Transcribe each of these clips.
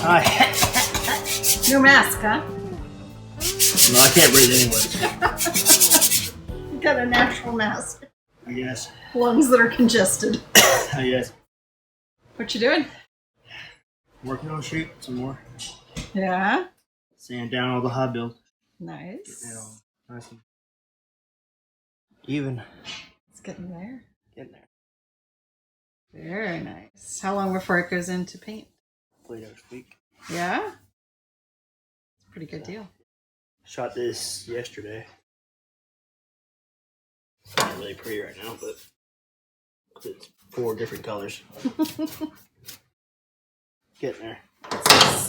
Hi. No mask, huh? No, I can't breathe anyway. You got a natural mask. I guess. Lungs that are congested. I guess. What you doing? Working on the street some more. Yeah. Sand down all the high builds. Nice. Getting it all nice and even. It's getting there. Getting there. Very nice. How long before it goes into paint? Hopefully next week. Yeah? It's a pretty good deal. Shot this yesterday. It's not really pretty right now, but it's 4 different colors. Getting there.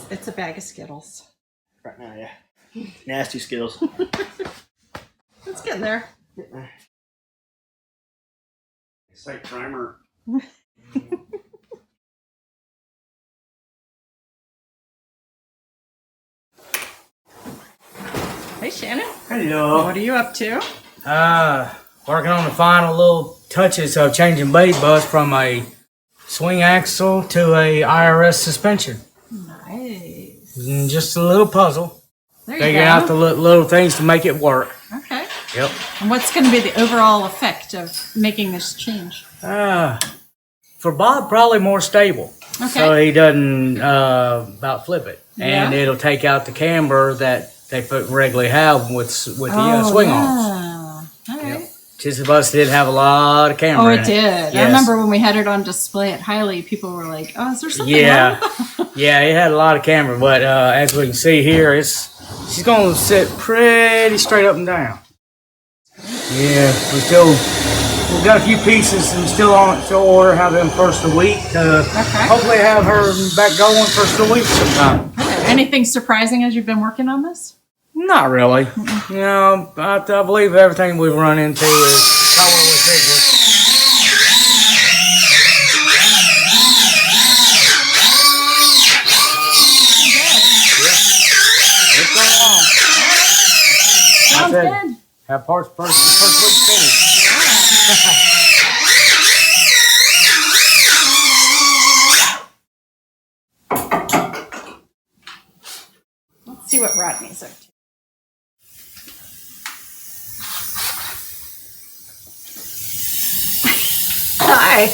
It's a bag of Skittles. Right now, yeah. Nasty Skittles. It's getting there. Getting there. Site primer. Hey, Shannon. Hello. What are you up to? Working on the final little touches of changing bait bus from a swing axle to a IRS suspension. Nice. Just a little puzzle. There you Figuring go. out the little things to make it work. Okay. Yep. And what's going to be the overall effect of making this change? For Bob, probably more stable. Okay. So he doesn't about flip it. And Yeah. it'll take out the camber that they regularly have with the swing arms. All right. Yep. Just bus did have a lot of camber Oh, in it did. Yes. I remember when we had it on display at Hiley, people were like, "Oh, is there something Yeah, wrong?" yeah, it had a lot of camber, but as we can see here, she's going to sit pretty straight up and down. Yeah, we've got a few pieces and still on to order. Have them first of the week. Hopefully have her back going first of the week sometime. Okay. Anything surprising as you've been working on this? Not really. You know, I believe everything we've run into is not what we figured. It's going along. Sounds I said, good. have parts first week finished. Let's see what Rodney's up to. Hi.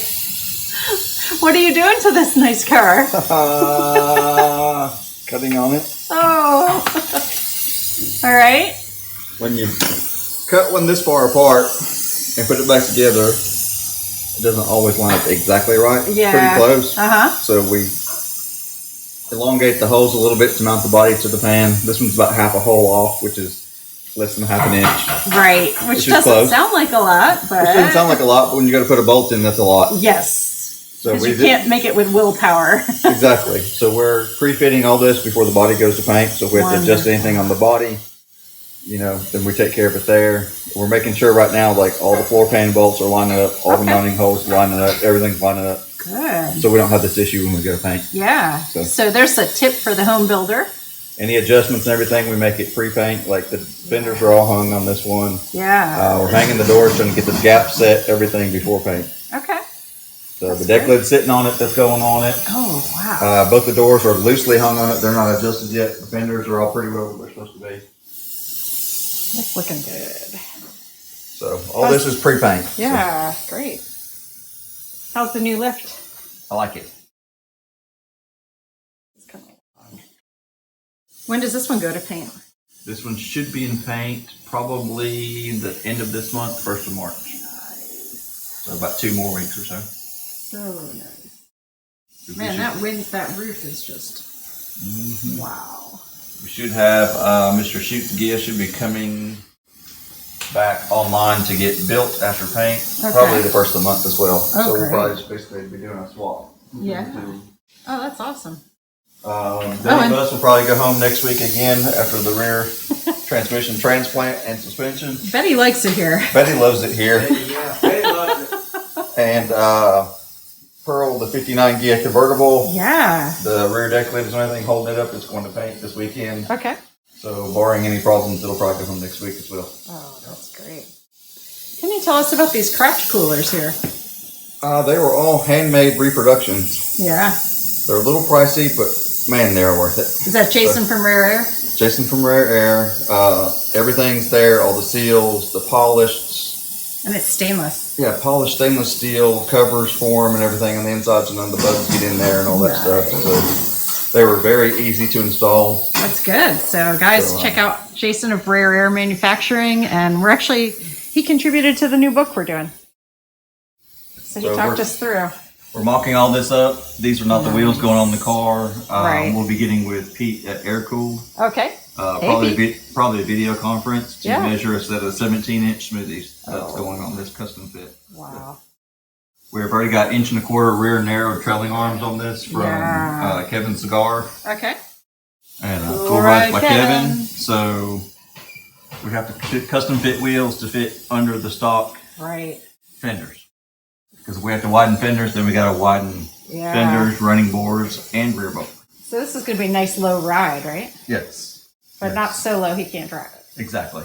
What are you doing to this nice car? Cutting on it. Oh. All right. When you cut one this far apart and put it back together, it doesn't always line up exactly right. Yeah. Pretty close. Uh-huh. So we elongate the holes a little bit to mount the body to the pan. This one's about half a hole off, which is less than half an inch. Right. Which is doesn't close. sound like a lot, but... Which doesn't sound like a lot, but when you got to put a bolt in, that's a lot. Yes. So Because you can't make it with willpower. Exactly. So we're pre-fitting all this before the body goes to paint. So if we have to adjust anything on the body, you know, then we take care of it there. We're making sure right now, like all the floor pan bolts are lining up, all the mounting holes lining up, everything's lining up. Good. So we don't have this issue when we go to paint. Yeah. So there's a tip for the home builder. Any adjustments and everything, we make it pre-paint. Like the fenders are all hung on this one. Yeah. We're hanging the doors, trying to get the gap set, everything before paint. Okay. So the deck lid's sitting on it, that's going on it. Oh, wow. Both the doors are loosely hung on it. They're not adjusted yet. The fenders are all pretty well where they're supposed to be. That's looking good. So all this is pre-paint. Yeah, great. How's the new lift? So I like it. It's coming along. When does this one go to paint? This one should be in paint probably the end of this month, 1st of March. Nice. So about 2 more weeks or so. So nice. Man, that roof is just wow. We should have Mr. Shoot the Gear should be coming back online to get built after paint. Okay. Probably the 1st of the month as well. Oh, so we'll great. probably just basically be doing a swap. Yeah. Oh, that's awesome. Then Bus will probably go home next week again after the rear transmission transplant and suspension. Betty likes it here. Betty loves it here. Yeah, they love it. And Pearl, the 59 Gia convertible. Yeah. The rear deck lid is the only thing holding it up. It's going to paint this weekend. Okay. So barring any problems, it'll probably go home next week as well. Oh, that's great. Can you tell us about these craft coolers here? They were all handmade reproductions. Yeah. They're a little pricey, but man, they're worth it. Is that Jason from Rare Air? Jason from Rare Air. Everything's there. All the seals, the polished. And it's stainless. Yeah, polished stainless steel covers for them and everything on the inside, so none of the bugs get in there and all that stuff. So they were very easy to install. That's good. So guys, check out Jason of Rare Air Manufacturing, and he contributed to the new book we're doing. So he talked us through. We're mocking all this up. These are not the wheels going on the car. Right. We'll be getting with Pete at Airkooled. Okay. Probably a video conference to Yeah. measure a set of 17-inch smoothies that's going on this custom fit. Wow. We've already got 1.25 inch rear narrow trailing arms on this from Kevin Cigar. Okay. And tool rides by Kevin. So we have to custom fit wheels to fit under the stock fenders. Because we have to widen fenders, then we got to widen fenders, running boards, and rear bumper. So this is going to be a nice low ride, right? Yes. But not so low he can't drive it. Exactly.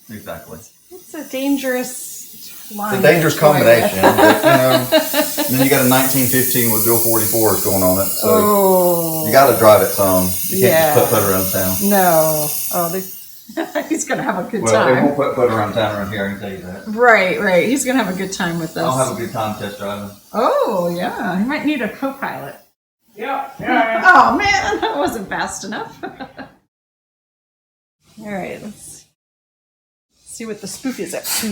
It's a dangerous line. It's a dangerous combination. But, and then you got a 1915 with dual 44s going on it. So you got to drive it some. You can't just put around town. No. He's going to have a good time. Well, they won't put around town around here, I can tell you that. Right. He's going to have a good time with this. I'll have a good time test driving. Oh, yeah. He might need a co-pilot. Yeah. Oh, man. That wasn't fast enough. All right. Let's see what the spook is up to.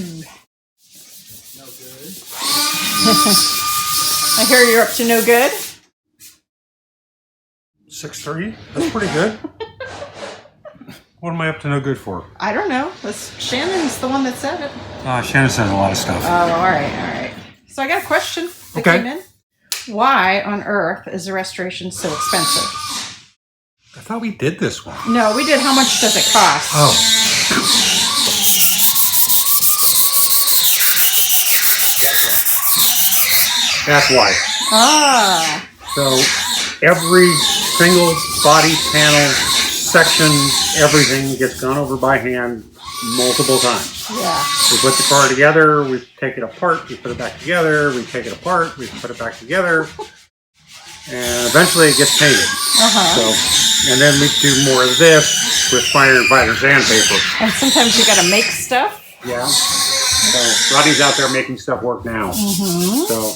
No good. I hear you're up to no good. 6'3"? That's pretty good. What am I up to no good for? I don't know. Shannon's the one that said it. Shannon says a lot of stuff. Oh, all right. So I got a question that came in. Why on earth is the restoration so expensive? I thought we did this one. No, we did. How much does it cost? Oh. That's why. Ah. So every single body panel section, everything gets gone over by hand multiple times. Yeah. We put the car together, we take it apart, we put it back together, we take it apart, we put it back together, and eventually it gets painted. So, and then we do more of this with finer and finer sandpaper. And sometimes you got to make stuff. Yeah. So Rodney's out there making stuff work now. So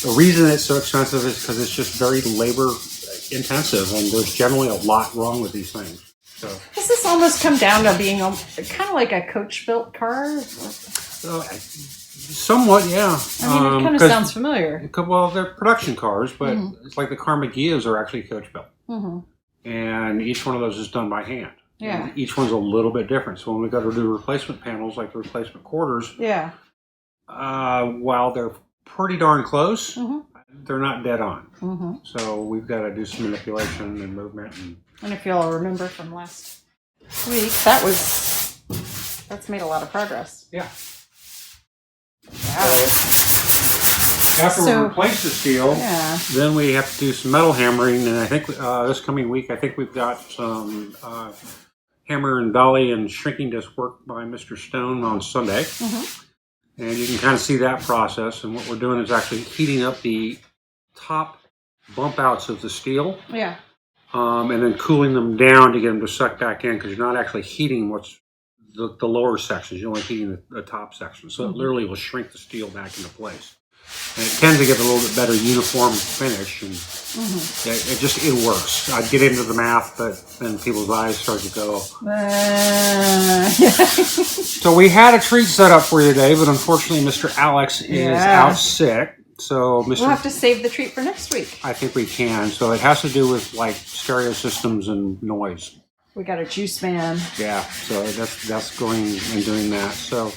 the reason it's so expensive is because it's just very labor intensive, and there's generally a lot wrong with these things. So Does this almost come down to being kind of like a coach-built car? somewhat, yeah. I mean, it kind of sounds familiar. Well, they're production cars, but it's like the Carmagias are actually coach built. And each one of those is done by hand. Yeah. And each one's a little bit different. So when we go to do replacement panels, like the replacement quarters, while they're pretty darn close, they're not dead on. So we've got to do some manipulation and movement. And if you'll remember from last week, that's made a lot of progress. Yeah. Wow. After we replace the steel, Yeah. then we have to do some metal hammering, and I think this coming week, I think we've got some hammer and dolly and shrinking disc work by Mr. Stone on Sunday. And you can kind of see that process, and what we're doing is actually heating up the top bump outs of the steel, Yeah. and then cooling them down to get them to suck back in, because you're not actually heating what's the lower sections, you're only heating the top section. So it literally will shrink the steel back into place. And it tends to get a little bit better uniform finish, and it works. I'd get into the math, but then people's eyes start to go. So we had a treat set up for you today, but unfortunately Mr. Alex is out sick. So We'll have to save the treat for next week. I think we can. So it has to do with like stereo systems and noise. We got a juice man. Yeah, so that's going and doing that. So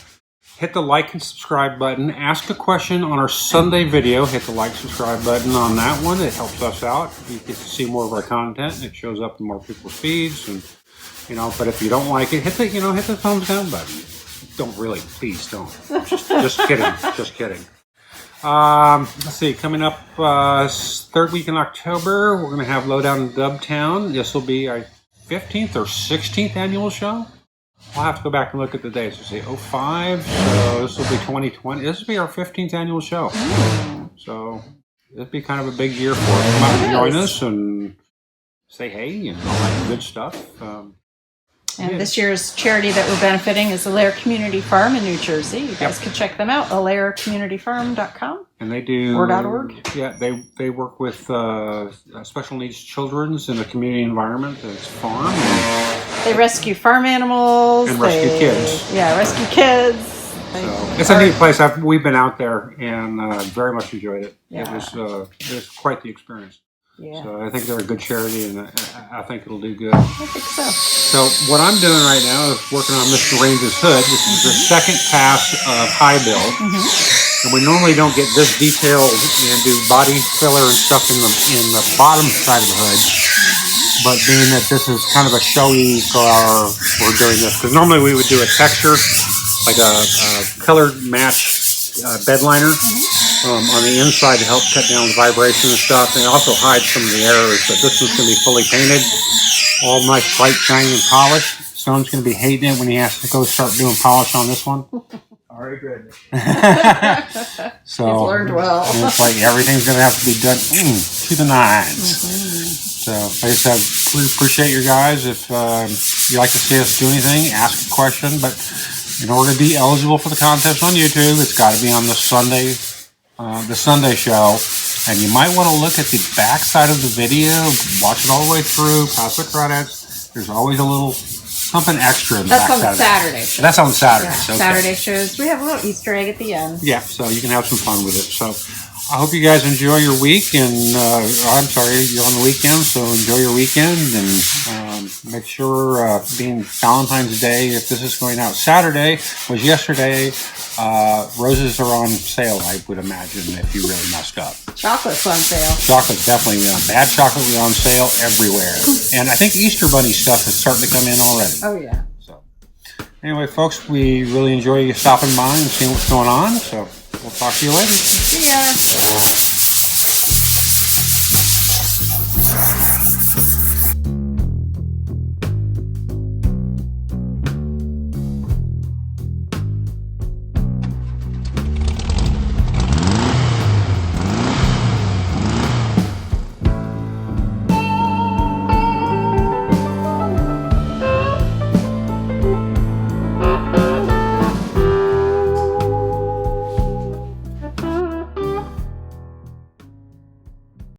hit the like and subscribe button. Ask a question on our Sunday video. Hit the like, subscribe button on that one. It helps us out. You get to see more of our content, and it shows up in more people's feeds. And but if you don't like it, hit the thumbs down button. Don't really, please don't. Just kidding. Just kidding. Let's see. Coming up, third week in October, we're going to have Lowdown in Dubtown. This will be our 15th or 16th annual show. I'll have to go back and look at the dates. Let's see, 05, so this will be 2020. This will be our 15th annual show. So it'll be kind of a big year for us. Come out and join us, and say hey and all that good stuff. And this year's charity that we're benefiting is Alair Community Farm in New Jersey. You guys can check them out, alaircommunityfarm.com. And they do or .org. Yeah, they work with special needs children's in a community environment. It's farm. They rescue farm animals. And rescue kids. Yeah, rescue kids. So it's a neat place. We've been out there and very much enjoyed it. Yeah. It was quite the experience. Yeah. So I think they're a good charity, and I think it'll do good. I think so. So what I'm doing right now is working on Mr. Range's hood. This is the second pass of high build, and we normally don't get this detailed and do body filler and stuff in the bottom side of the hood. But being that this is kind of a showy car, we're doing this because normally we would do a texture, like a colored match bed liner. On the inside to help cut down the vibration and stuff, and also hide some of the errors. But this one's going to be fully painted, all nice, bright, shiny, and polished. Stone's going to be hating it when he has to go start doing polish on this one. Already good. So He's learned well. and it's like everything's going to have to be done to the nines. So, like I said, we appreciate you guys. If you like to see us do anything, ask a question. But in order to be eligible for the contest on YouTube, it's got to be on the Sunday show, and you might want to look at the back side of the video, watch it all the way through, past the credits. There's always a little something extra in the back side. That's on Saturday. So that's on Saturday. Yeah, so, okay. Saturday shows. We have a little Easter egg at the end. Yeah, so you can have some fun with it. So I hope you guys enjoy your week, and I'm sorry, you're on the weekend, so enjoy your weekend, and make sure being Valentine's Day, if this is going out Saturday, was yesterday, roses are on sale, I would imagine, if you really messed up. Chocolate's on sale. Chocolate's definitely on. Bad chocolate will be on sale everywhere. And I think Easter Bunny stuff is starting to come in already. Oh, yeah. So anyway, folks, we really enjoy you stopping by and seeing what's going on, so we'll talk to you later. See ya.